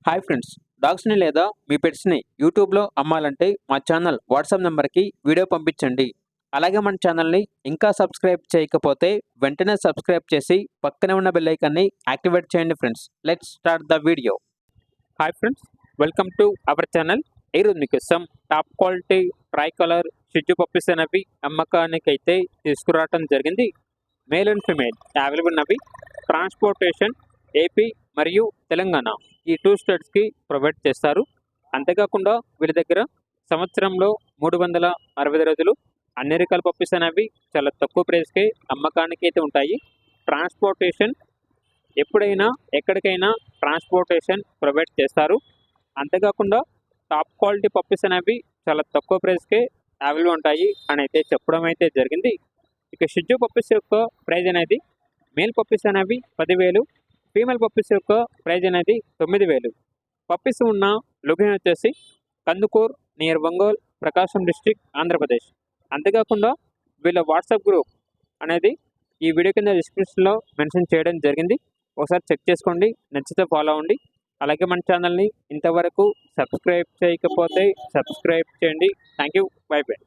Hi friends, డాగ్స్ని లేదా మీ పెట్స్ని యూట్యూబ్లో అమ్మాలంటే మా ఛానల్ వాట్సాప్ నెంబర్కి వీడియో పంపించండి. అలాగే మన ఛానల్ని ఇంకా సబ్స్క్రైబ్ చేయకపోతే వెంటనే సబ్స్క్రైబ్ చేసి పక్కనే ఉన్న బెల్ ఐకాన్ని యాక్టివేట్ చేయండి friends. Let's start the video. Hi friends, welcome to our channel. ఈరోజు మీకోసం top quality tricolour shih tzu puppies అనేవి అమ్మకానికి అయితే తీసుకురావడం జరిగింది. మేల్ అండ్ ఫిమేల్ అవైలబుల్ ఉన్నవి. ట్రాన్స్పోర్టేషన్ ఏపీ మరియు తెలంగాణ ఈ 2 స్టేట్స్కి ప్రొవైడ్ చేస్తారు. అంతేకాకుండా వీళ్ళ దగ్గర సంవత్సరంలో 365 రోజులు అన్ని రకాల పప్పీస్ అనేవి చాలా తక్కువ ప్రైస్కే అమ్మకానికి అయితే ఉంటాయి. ట్రాన్స్పోర్టేషన్ ఎప్పుడైనా ఎక్కడికైనా ట్రాన్స్పోర్టేషన్ ప్రొవైడ్ చేస్తారు. అంతేకాకుండా టాప్ క్వాలిటీ పప్పీస్ అనేవి చాలా తక్కువ ప్రైస్కే అవైలబుల్ ఉంటాయి అని అయితే చెప్పడం అయితే జరిగింది. ఇక షిట్జు పప్పీస్ యొక్క ప్రైజ్ అనేది మేల్ పప్పీస్ అనేవి 10,000, ఫీమేల్ పప్పీస్ యొక్క ప్రైజ్ అనేది 9,000. పప్పీస్ ఉన్న లొకేషన్ వచ్చేసి కందుకూర్ నియర్ ఒంగోల్, ప్రకాశం డిస్టిక్, ఆంధ్రప్రదేశ్. అంతేకాకుండా వీళ్ళ వాట్సాప్ గ్రూప్ అనేది ఈ వీడియో కింద డిస్క్రిప్షన్లో మెన్షన్ చేయడం జరిగింది. ఒకసారి చెక్ చేసుకోండి, నచ్చితే ఫాలో అవ్వండి. అలాగే మన ఛానల్ని ఇంతవరకు సబ్స్క్రైబ్ చేయకపోతే సబ్స్క్రైబ్ చేయండి. Thank you, by by.